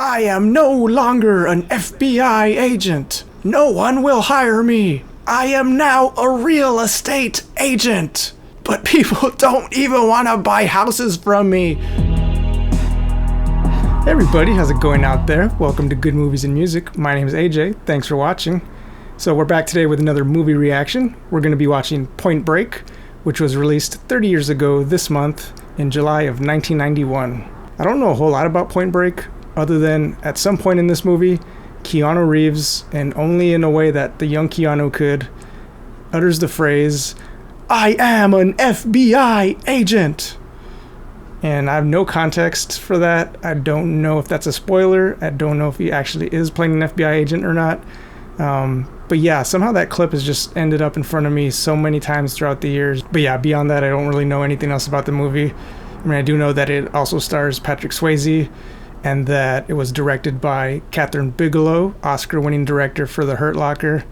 I am no longer an FBI agent. No one will hire me. I am now a real estate agent. But people don't even want to buy houses from me. Hey everybody, how's it going out there? Welcome to Good Movies and Music. My name is AJ. Thanks for watching. So we're back today with another movie reaction. We're going to be watching Point Break, which was released 30 years ago this month in July of 1991. I don't know a whole lot about Point Break, other than at some point in this movie, Keanu Reeves, and only in a way that the young Keanu could, utters the phrase, "I am an FBI agent." And I have no context for that. I don't know if that's a spoiler. I don't know if he actually is playing an FBI agent or not. But yeah, somehow that clip has just ended up in front of me so many times throughout the years. But yeah, beyond that, I don't really know anything else about the movie. I mean, I do know that it also stars Patrick Swayze, and that it was directed by Kathryn Bigelow, Oscar-winning director for The Hurt Locker.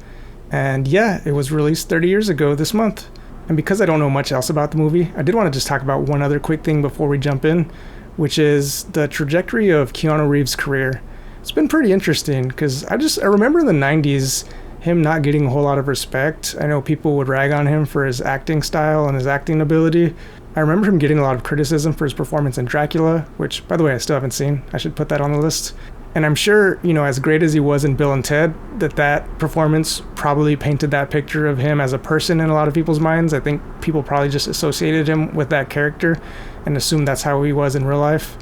And yeah, it was released 30 years ago this month. And because I don't know much else about the movie, I did want to just talk about one other quick thing before we jump in, which is the trajectory of Keanu Reeves' career. It's been pretty interesting because I remember in the 90s him not getting a whole lot of respect. I know people would rag on him for his acting style and his acting ability. I remember him getting a lot of criticism for his performance in Dracula, which, by the way, I still haven't seen. I should put that on the list. And I'm sure, as great as he was in Bill and Ted, that performance probably painted that picture of him as a person in a lot of people's minds. I think people probably just associated him with that character and assumed that's how he was in real life.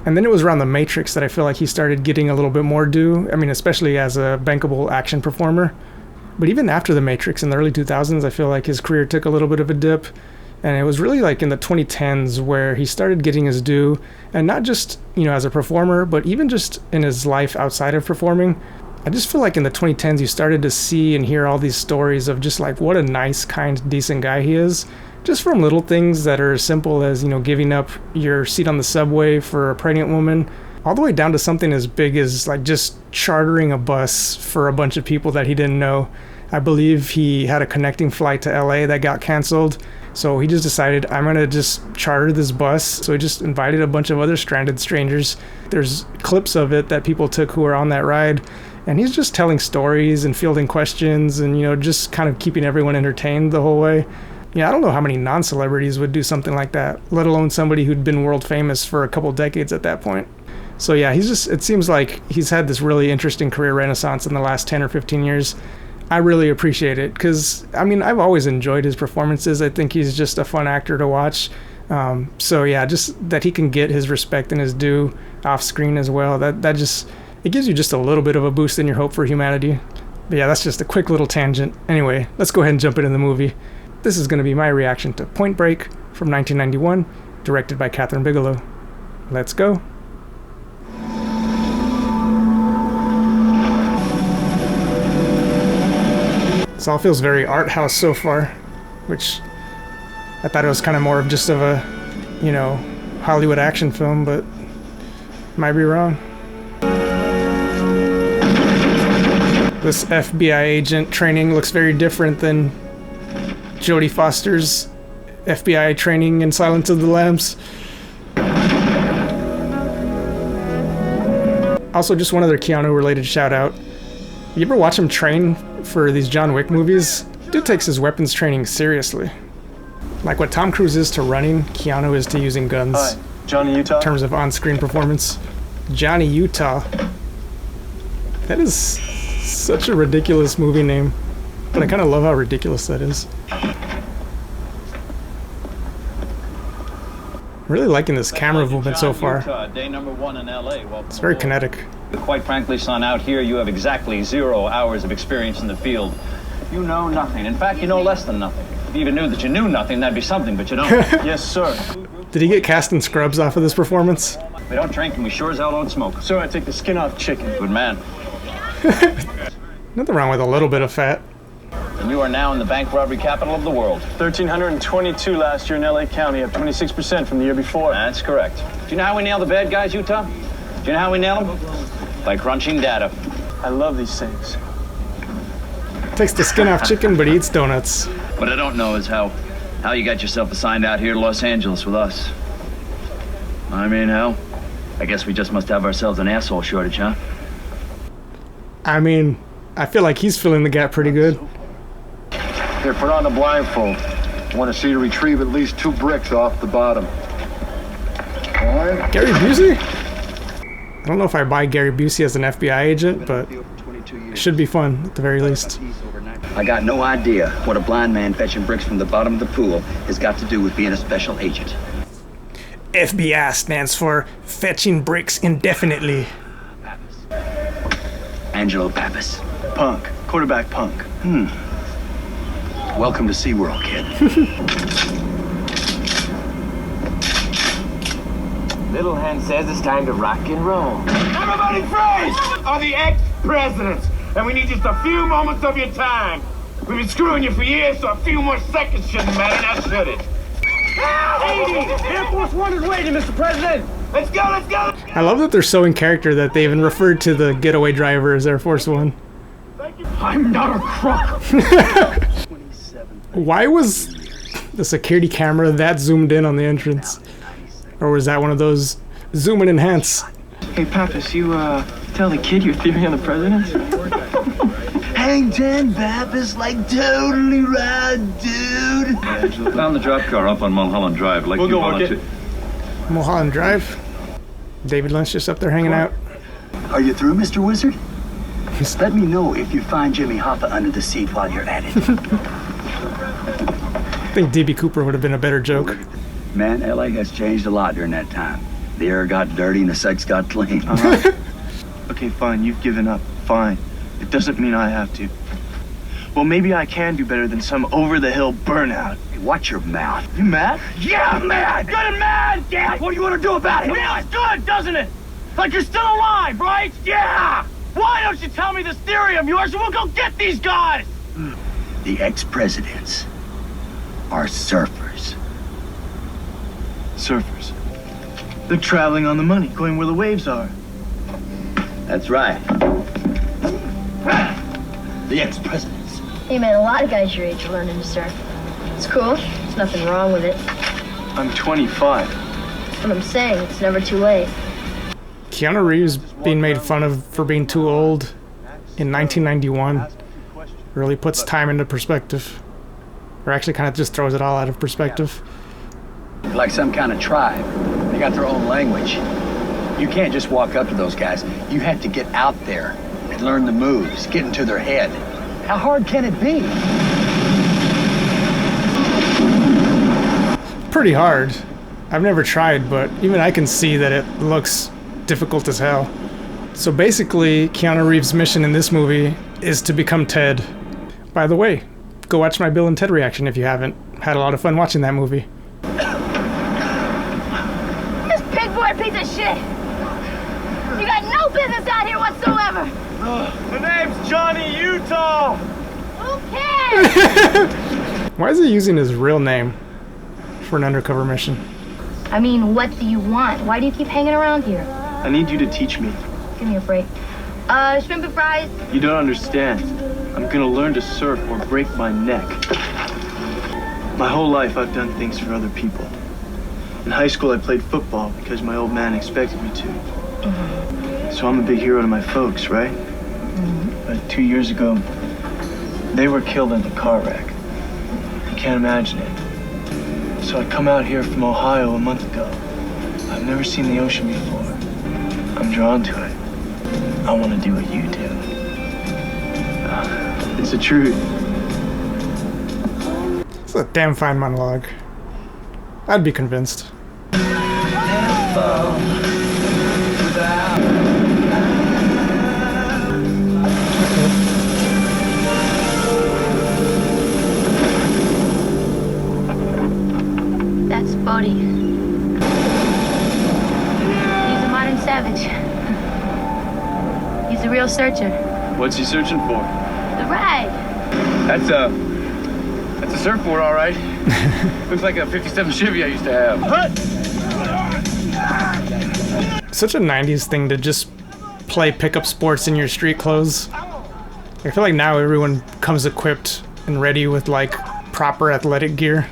And then it was around The Matrix that I feel like he started getting a little bit more due. I mean, especially as a bankable action performer. But even after The Matrix in the early 2000s, I feel like his career took a little bit of a dip. And it was really like in the 2010s where he started getting his due, and not just, as a performer, but even just in his life outside of performing. I just feel like in the 2010s you started to see and hear all these stories of just like what a nice, kind, decent guy he is. Just from little things that are as simple as, giving up your seat on the subway for a pregnant woman, all the way down to something as big as like just chartering a bus for a bunch of people that he didn't know. I believe he had a connecting flight to LA that got canceled. So he just decided, I'm going to just charter this bus. So he just invited a bunch of other stranded strangers. There's clips of it that people took who were on that ride. And he's just telling stories and fielding questions and, just kind of keeping everyone entertained the whole way. Yeah, I don't know how many non-celebrities would do something like that, let alone somebody who'd been world famous for a couple decades at that point. So yeah, it seems like he's had this really interesting career renaissance in the last 10 or 15 years. I really appreciate it because, I've always enjoyed his performances. I think he's just a fun actor to watch. So yeah, just that he can get his respect and his due off screen as well. It gives you just a little bit of a boost in your hope for humanity. But yeah, that's just a quick little tangent. Anyway, let's go ahead and jump into the movie. This is going to be my reaction to Point Break from 1991, directed by Kathryn Bigelow. Let's go. This all feels very art house so far, which I thought it was kind of more of just of a, Hollywood action film, but might be wrong. This FBI agent training looks very different than Jodie Foster's FBI training in Silence of the Lambs. Also, just one other Keanu-related shout-out. You ever watch him train for these John Wick movies? Dude takes his weapons training seriously. Like what Tom Cruise is to running, Keanu is to using guns. Hi, Johnny Utah. In terms of on-screen performance. Johnny Utah. That is such a ridiculous movie name. But I kind of love how ridiculous that is. Really liking this camera movement so far. Day number 1 in LA. It's very kinetic. Quite frankly, son, out here you have exactly 0 hours of experience in the field. You know nothing. In fact, you know less than nothing. If you even knew that you knew nothing, that'd be something, but you don't. Yes, sir. Did he get cast in Scrubs off of this performance? We don't drink and we sure as hell don't smoke. Sir, I take the skin off chicken. Good man. Nothing wrong with a little bit of fat. And you are now in the bank robbery capital of the world. 1,322 last year in LA County, up 26% from the year before. That's correct. Do you know how we nail the bad guys, Utah? Do you know how we nail them? By crunching data. I love these things. Takes the skin off chicken, but he eats donuts. What I don't know is how you got yourself assigned out here to Los Angeles with us. I mean, hell, I guess we just must have ourselves an asshole shortage, huh? I mean, I feel like he's filling the gap pretty good. Here, put on the blindfold. I want to see you retrieve at least 2 bricks off the bottom. All right? Gary Busey? I don't know if I buy Gary Busey as an FBI agent, but it should be fun at the very least. I got no idea what a blind man fetching bricks from the bottom of the pool has got to do with being a special agent. FBI stands for Fetching Bricks Indefinitely. Angelo Pappas. Punk. Quarterback punk. Welcome to SeaWorld, kid. Little Hen says it's time to rock and roll. Everybody freeze! Are the ex-presidents, and we need just a few moments of your time. We've been screwing you for years, so a few more seconds shouldn't matter, now should it? 80! Air Force One is waiting, Mr. President! Let's go, let's go! I love that they're so in character that they even referred to the getaway driver as Air Force One. I'm not a crook! Why was the security camera that zoomed in on the entrance? Or was that one of those zoom and enhance? Hey, Pappas, you, tell the kid your theory on the president? Hang 10, Pappas, like totally right, dude. Found the drop car up on Mulholland Drive. Like We'll you go work volunteered. it. Mulholland Drive. David Lynch just up there hanging out. Are you through, Mr. Wizard? Let me know if you find Jimmy Hoffa under the seat while you're at it. I think D.B. Cooper would have been a better joke. Man, LA has changed a lot during that time. The air got dirty and the sex got clean. Okay, fine, you've given up. Fine. It doesn't mean I have to. Well, maybe I can do better than some over-the-hill burnout. Watch your mouth. You mad? Yeah, I'm mad! Good and mad! Yeah! What do you want to do about it? Feels good, doesn't it? Like you're still alive, right? Yeah! Why don't you tell me this theory of yours and we'll go get these guys? The ex-presidents are surfers. Surfers. They're traveling on the money, going where the waves are. That's right. The ex-presidents. Hey man, a lot of guys your age are learning to surf. It's cool. There's nothing wrong with it. I'm 25. That's what I'm saying. It's never too late. Keanu Reeves being made fun of for being too old in 1991 really puts time into perspective. Or actually kind of just throws it all out of perspective. Like some kind of tribe. They got their own language. You can't just walk up to those guys. You have to get out there and learn the moves, get into their head. How hard can it be? Pretty hard. I've never tried, but even I can see that it looks difficult as hell. So basically, Keanu Reeves' mission in this movie is to become Ted. By the way, go watch my Bill and Ted reaction if you haven't. Had a lot of fun watching that movie. This pig boy piece of shit! You got no business out here whatsoever! The name's Johnny Utah! Who cares? Why is he using his real name for an undercover mission? I mean, what do you want? Why do you keep hanging around here? I need you to teach me. Give me a break. Shrimp and fries? You don't understand. I'm gonna learn to surf or break my neck. My whole life I've done things for other people. In high school I played football because my old man expected me to. Mm-hmm. So I'm a big hero to my folks, right? Mm-hmm. But 2 years ago, they were killed in a car wreck. I can't imagine it. So I come out here from Ohio a month ago. I've never seen the ocean before. I'm drawn to it. I want to do what you do. It's the truth. It's a damn fine monologue. I'd be convinced. That's Bodie. He's a modern savage. He's a real searcher. What's he searching for? The ride. That's a surfboard, all right. Looks like a 57 Chevy I used to have. Such a 90s thing to just play pickup sports in your street clothes. I feel like now everyone comes equipped and ready with like proper athletic gear.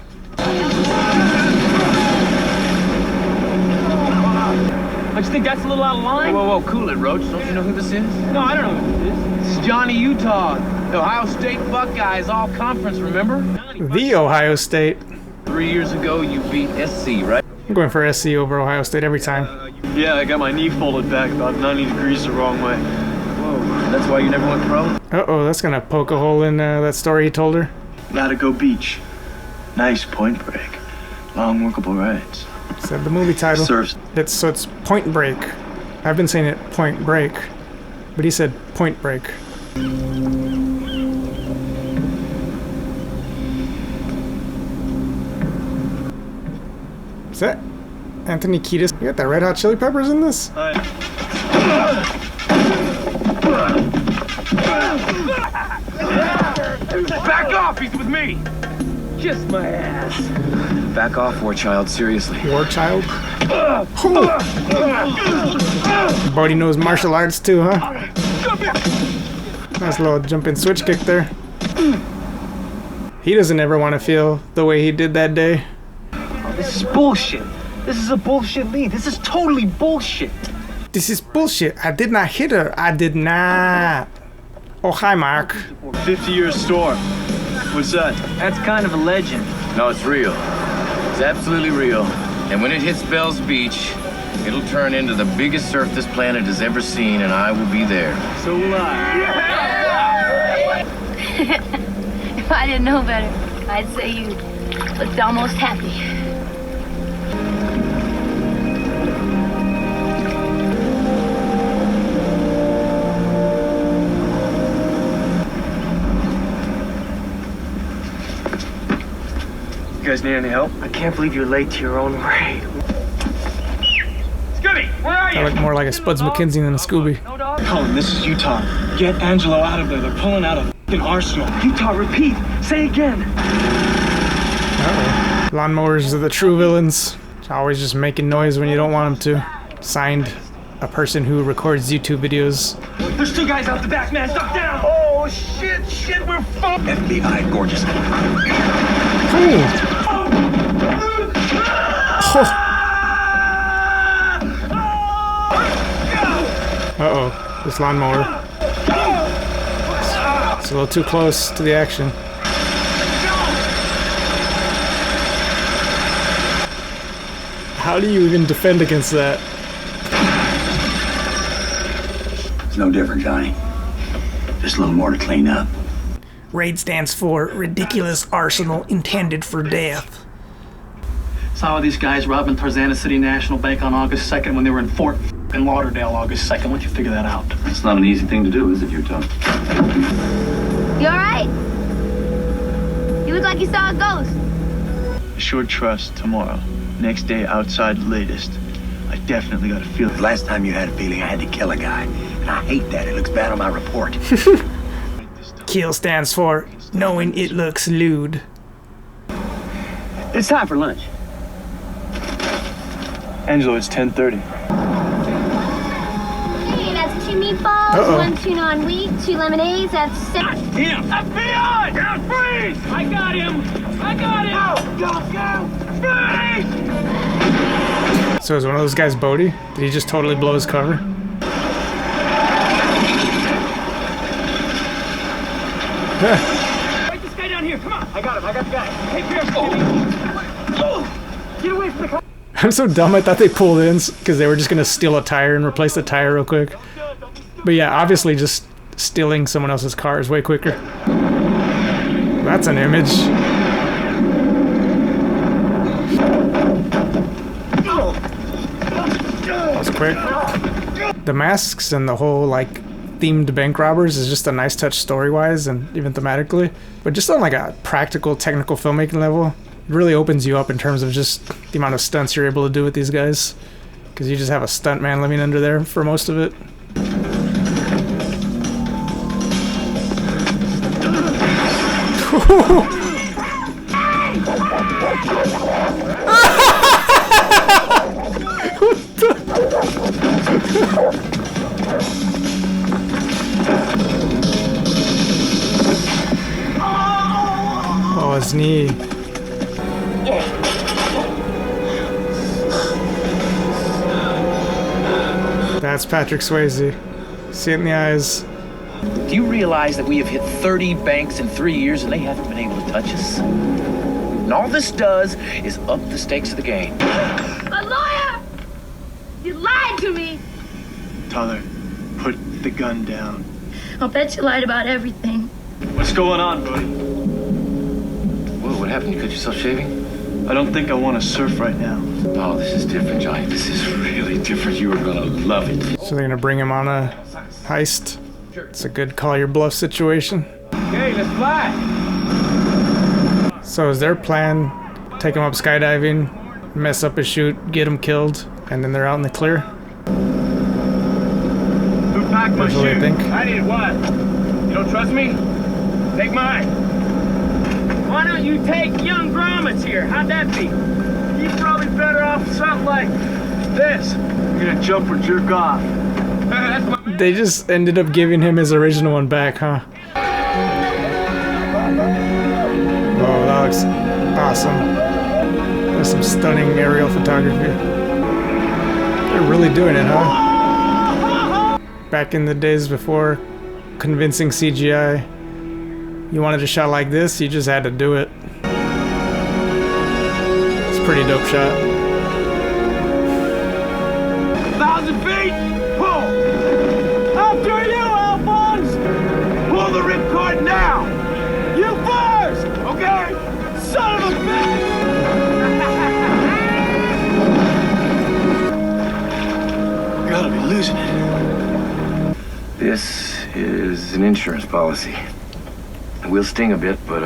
Don't you think that's a little out of line? Whoa, cool it, Roach. Don't you know who this is? No, I don't know who this is. It's Johnny Utah, the Ohio State Buckeyes all-conference, remember? The Ohio State. 3 years ago, you beat SC, right? I'm going for SC over Ohio State every time. Yeah, I got my knee folded back about 90 degrees the wrong way. Whoa, that's why you never went pro? Uh-oh, that's gonna poke a hole in that story he told her. Latigo Beach. Nice Point Break. Long workable rides. Said the movie title. Surfs. It's Point Break. I've been saying it Point Break, but he said Point Break. Is that Anthony Kiedis? You got that Red Hot Chili Peppers in this? Back off, he's with me! Kiss my ass. Back off, War Child, seriously. War Child? Bodie knows martial arts too, huh? Nice little jumping switch kick there. He doesn't ever want to feel the way he did that day. This is bullshit. This is a bullshit lead. This is totally bullshit. This is bullshit. I did not hit her. I did not. Oh, hi, Mark. 50-year store. What's that? That's kind of a legend. No, it's real. It's absolutely real. And when it hits Bell's Beach, it'll turn into the biggest surf this planet has ever seen, and I will be there. So will I. If I didn't know better, I'd say you looked almost happy. You guys need any help? I can't believe you're late to your own raid. Scooby, where are you? I look more like a Spuds McKenzie than a Scooby. No dog? Colin, this is Utah. Get Angelo out of there. They're pulling out a f***ing arsenal. Utah, repeat. Say again. Uh-oh. Lawnmowers are the true villains. Always just making noise when you don't want them to. Signed, a person who records YouTube videos. There's two guys out the back, man. Duck down. Oh, shit, we're fucked. FBI, gorgeous. Ooh. Oh. Uh-oh, this lawnmower. It's a little too close to the action. How do you even defend against that? It's no different, Johnny. Just a little more to clean up. RAID stands for Ridiculous Arsenal Intended for Death. Saw these guys robbing Tarzana City National Bank on August 2nd when they were in Fort Lauderdale August 2nd. Why don't you figure that out? It's not an easy thing to do, is it, Utah? You alright? You look like you saw a ghost. Assured trust tomorrow. Next day outside latest. I definitely got a feeling. The last time you had a feeling I had to kill a guy. And I hate that. It looks bad on my report. KILL stands for Knowing It Looks Lewd. It's time for lunch. Angelo, it's 10:30. Hey, that's 2 meatballs, 1 tuna on wheat, 2 lemonades, that's 6. Him! FBI! Down, freeze! I got him! Go! Freeze! So is one of those guys Bodie? Did he just totally blow his cover? Fight this guy down here, come on! I got the guy. Hey, Pierce, get away from the car! I'm so dumb, I thought they pulled in because they were just going to steal a tire and replace the tire real quick. But yeah, obviously just stealing someone else's car is way quicker. That's an image. That was quick. The masks and the whole, like, themed bank robbers is just a nice touch story-wise and even thematically. But just on, like, a practical, technical filmmaking level, it really opens you up in terms of just the amount of stunts you're able to do with these guys. Because you just have a stunt man living under there for most of it. Oh, his knee. That's Patrick Swayze. See it in the eyes. Do you realize that we have hit 30 banks in 3 years and they haven't been able to touch us? And all this does is up the stakes of the game. A lawyer! You lied to me! Tyler, put the gun down. I'll bet you lied about everything. What's going on, buddy? Whoa, what happened? You cut yourself shaving? I don't think I want to surf right now. Oh, this is different, Johnny. This is really different. You are gonna love it. So they're gonna bring him on a heist. It's a good call your bluff situation. Okay, let's fly. So is their plan take him up skydiving, mess up his shoot, get him killed, and then they're out in the clear? Who packed my That's what I shoe? think. I need what? You don't trust me? Take mine. Why don't you take young Gromit's here? How'd that be? You're probably better off with something like this. You're gonna jump or jerk off. That's my... They just ended up giving him his original one back, huh? Oh, that looks awesome. There's some stunning aerial photography. They're really doing it, huh? Back in the days before convincing CGI, you wanted a shot like this, you just had to do it. It's a pretty dope shot. 1,000 feet! Pull! After you, Alphonse! Pull the ripcord now! You first! Okay? Son of a bitch! You gotta be losing it. This is an insurance policy. It will sting a bit, but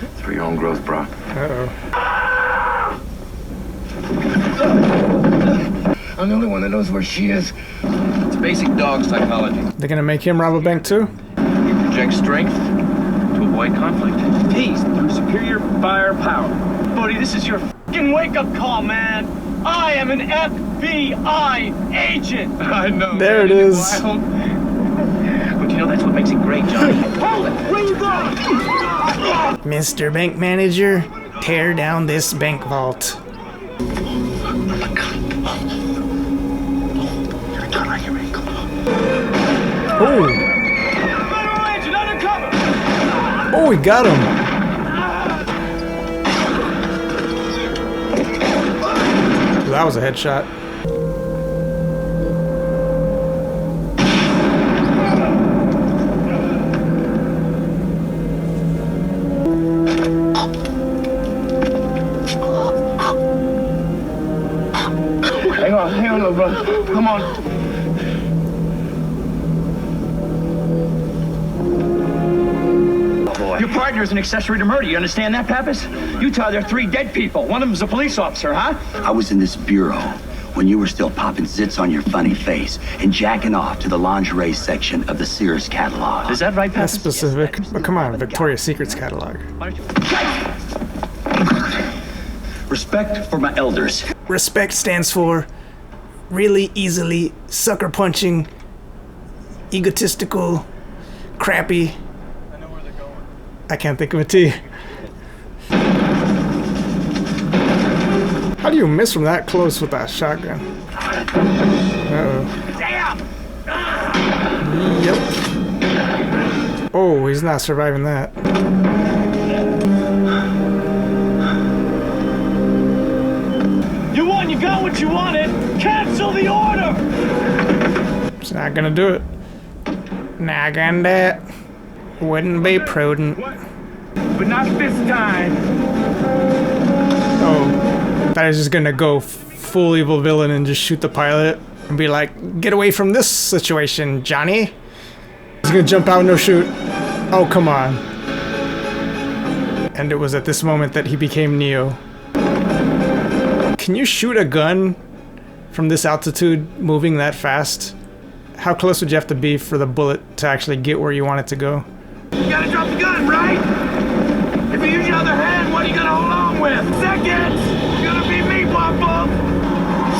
it's for your own growth, bro. Uh-oh. I'm the only one that knows where she is. It's basic dog psychology. They're gonna make him rob a bank too? You project strength to avoid conflict. Peace through superior firepower. Buddy, this is your fucking wake-up call, man. I am an FBI agent. I know. There man. it is. Wild. But you know, that's what makes it great, Johnny. Hold it! Where you going? Mr. Bank Manager, tear down this bank vault. Oh! Federal agent undercover! Oh, we got him! That was a headshot. Hang on, little brother. Come on. Oh, boy. Your partner is an accessory to murder. You understand that, Pappas? Utah, there are 3 dead people. One of them's a police officer, huh? I was in this bureau when you were still popping zits on your funny face and jacking off to the lingerie section of the Sears catalog. Is that right, That's Pappas? specific. But come on, Victoria's Secret's catalog. Why don't you... Respect for my elders. Respect stands for really easily sucker punching, egotistical, crappy. I know where they're going. I can't think of a T. How do you miss from that close with that shotgun? Uh-oh. Damn! Yep. Oh, he's not surviving that. You won, you got what you wanted. Cancel the order! It's not gonna do it. Not gonna do it. Wouldn't be prudent. But not this time. Oh, that is just gonna go full evil villain and just shoot the pilot and be like, get away from this situation, Johnny. He's gonna jump out, no shoot. Oh, come on. And it was at this moment that he became Neo. Can you shoot a gun from this altitude moving that fast? How close would you have to be for the bullet to actually get where you want it to go? You gotta drop the gun, right? If you use your other hand, what are you gonna hold on with? Seconds! It's gonna be me, Pop-Up!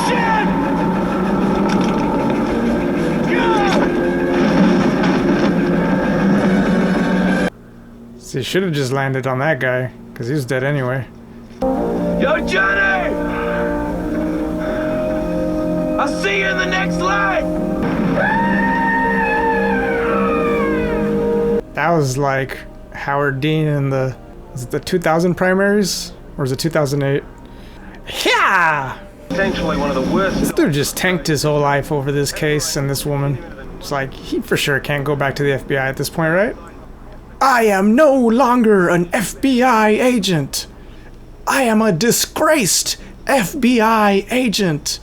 Shit! So you should have just landed on that guy, because he was dead anyway. Yo, Johnny! I'll see you in the next life! That was like Howard Dean in was it the 2000 primaries? Or was it 2008? Yeah! Potentially one of the worst. This dude just tanked his whole life over this case and this woman. It's like, he for sure can't go back to the FBI at this point, right? I am no longer an FBI agent. I am a disgraced FBI agent.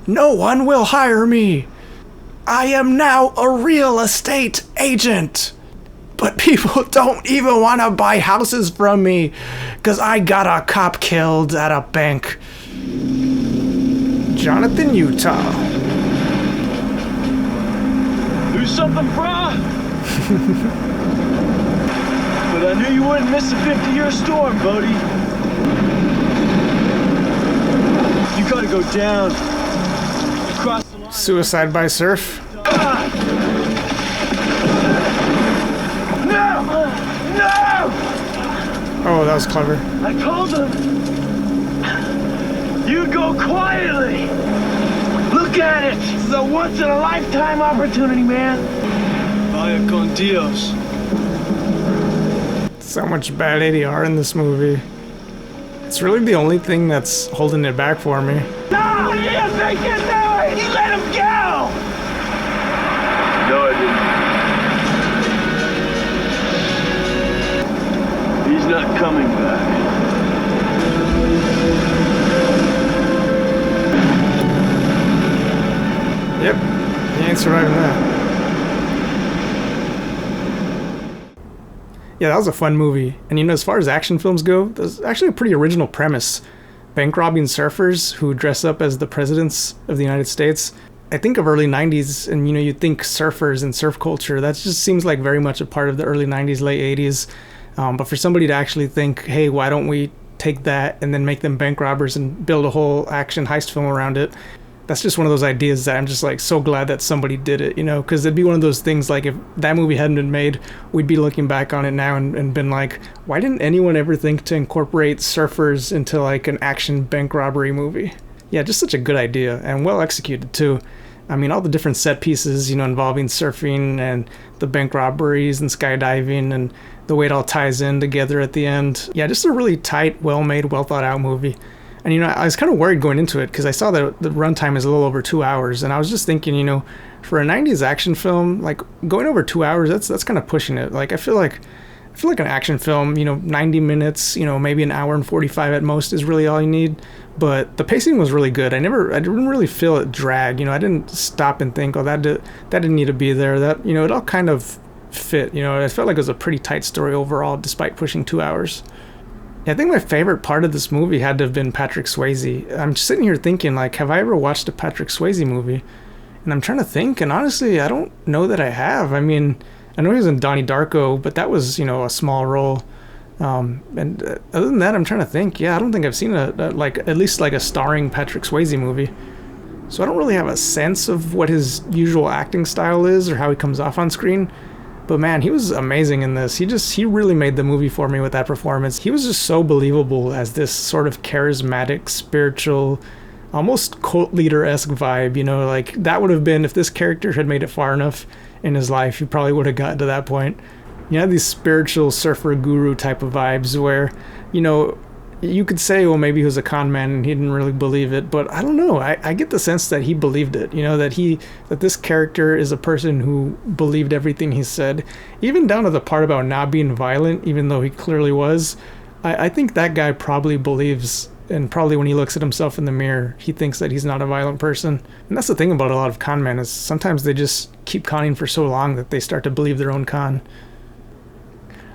No one will hire me. I am now a real estate agent. But people don't even want to buy houses from me because I got a cop killed at a bank. Jonathan, Utah. Do something, brah! But I knew you wouldn't miss a 50-year storm, buddy. You gotta go down. Across the line. Suicide by surf. No! Oh, that was clever. I told him. You go quietly. Look at it. This is a once-in-a-lifetime opportunity, man. Vaya con Dios. So much bad ADR in this movie. It's really the only thing that's holding it back for me. No, you didn't think you knew it. You let him go. No, I didn't. He's not coming back. Yep, he ain't surviving that. Yeah, that was a fun movie. And you know, as far as action films go, there's actually a pretty original premise. Bank robbing surfers who dress up as the presidents of the United States. I think of early 90s, and you know, you think surfers and surf culture. That just seems like very much a part of the early 90s, late 80s. But for somebody to actually think, hey, why don't we take that and then make them bank robbers and build a whole action heist film around it? That's just one of those ideas that I'm just like so glad that somebody did it, you know, because it'd be one of those things like if that movie hadn't been made, we'd be looking back on it now and been like, why didn't anyone ever think to incorporate surfers into like an action bank robbery movie? Yeah, just such a good idea and well executed too. I mean, all the different set pieces, you know, involving surfing and the bank robberies and skydiving and the way it all ties in together at the end. Yeah, just a really tight, well-made, well-thought-out movie. And, you know, I was kind of worried going into it because I saw that the runtime is a little over 2 hours. And I was just thinking, you know, for a 90s action film, like going over 2 hours, that's kind of pushing it. Like, I feel like an action film, you know, 90 minutes, you know, maybe an hour and 45 at most is really all you need. But the pacing was really good. I didn't really feel it drag. You know, I didn't stop and think, oh, that didn't need to be there. That, you know, it all kind of fit. You know, I felt like it was a pretty tight story overall, despite pushing 2 hours. Yeah, I think my favorite part of this movie had to have been Patrick Swayze. I'm just sitting here thinking, like, have I ever watched a Patrick Swayze movie? And I'm trying to think, and honestly, I don't know that I have. I mean, I know he was in Donnie Darko, but that was, you know, a small role. And other than that, I'm trying to think. Yeah, I don't think I've seen at least a starring Patrick Swayze movie. So I don't really have a sense of what his usual acting style is or how he comes off on screen. But man, he was amazing in this. He really made the movie for me with that performance. He was just so believable as this sort of charismatic, spiritual, almost cult leader-esque vibe, you know, like that would have been, if this character had made it far enough in his life, he probably would have gotten to that point. You know, these spiritual surfer guru type of vibes where, you know, you could say, well, maybe he was a con man and he didn't really believe it, but I don't know. I get the sense that he believed it, you know, that this character is a person who believed everything he said, even down to the part about not being violent, even though he clearly was. I think that guy probably believes, and probably when he looks at himself in the mirror, he thinks that he's not a violent person. And that's the thing about a lot of con men is sometimes they just keep conning for so long that they start to believe their own con.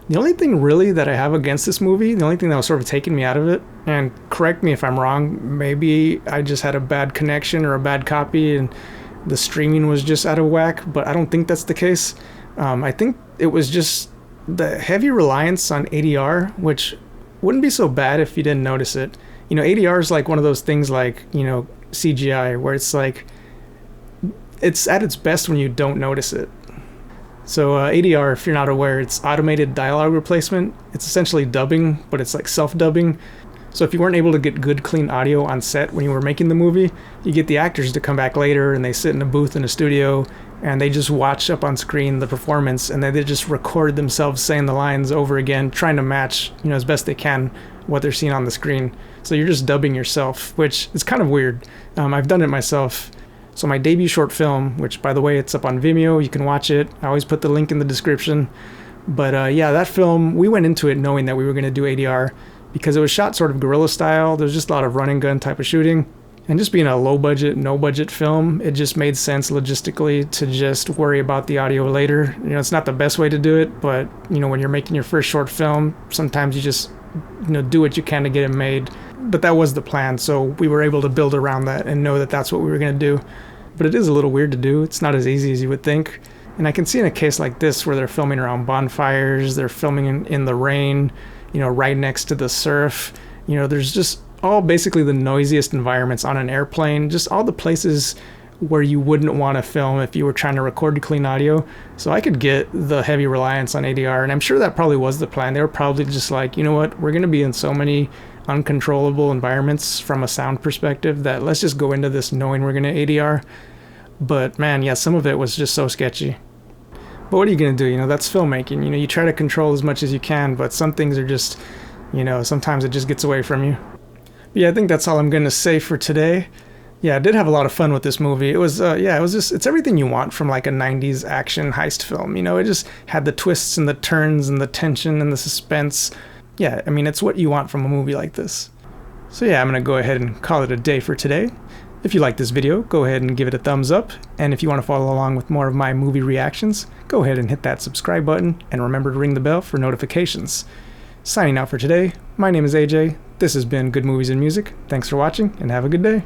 The only thing really that I have against this movie, the only thing that was sort of taking me out of it, and correct me if I'm wrong, maybe I just had a bad connection or a bad copy and the streaming was just out of whack, but I don't think that's the case. I think it was just the heavy reliance on ADR, which wouldn't be so bad if you didn't notice it. You know, ADR is like one of those things like, you know, CGI, where it's like, it's at its best when you don't notice it. So ADR, if you're not aware, it's automated dialogue replacement. It's essentially dubbing, but it's like self-dubbing. So if you weren't able to get good, clean audio on set when you were making the movie, you get the actors to come back later and they sit in a booth in a studio and they just watch up on screen the performance, and then they just record themselves saying the lines over again, trying to match, as best they can what they're seeing on the screen. So you're just dubbing yourself, which is kind of weird. I've done it myself. So my debut short film, which by the way, it's up on Vimeo, you can watch it. I always put the link in the description. But yeah, that film, we went into it knowing that we were going to do ADR because it was shot sort of guerrilla style. There's just a lot of run and gun type of shooting. And just being a low budget, no budget film, it just made sense logistically to just worry about the audio later. It's not the best way to do it, but when you're making your first short film, sometimes you just do what you can to get it made. But that was the plan, so we were able to build around that and know that that's what we were going to do. But it is a little weird to do. It's not as easy as you would think. And I can see in a case like this where they're filming around bonfires, they're filming in the rain, right next to the surf. There's just all basically the noisiest environments on an airplane, just all the places where you wouldn't want to film if you were trying to record clean audio. So I could get the heavy reliance on ADR, and I'm sure that probably was the plan. They were probably just like, you know what, we're going to be in so many uncontrollable environments from a sound perspective that let's just go into this knowing we're going to ADR. But man, yeah, some of it was just so sketchy. But what are you going to do? That's filmmaking. You try to control as much as you can, but some things are just, sometimes it just gets away from you. But yeah, I think that's all I'm going to say for today. Yeah, I did have a lot of fun with this movie. It was, it's everything you want from like a 90s action heist film. It just had the twists and the turns and the tension and the suspense. Yeah, I mean, it's what you want from a movie like this. So yeah, I'm going to go ahead and call it a day for today. If you like this video, go ahead and give it a thumbs up. And if you want to follow along with more of my movie reactions, go ahead and hit that subscribe button and remember to ring the bell for notifications. Signing out for today, my name is AJ. This has been Good Movies and Music. Thanks for watching and have a good day.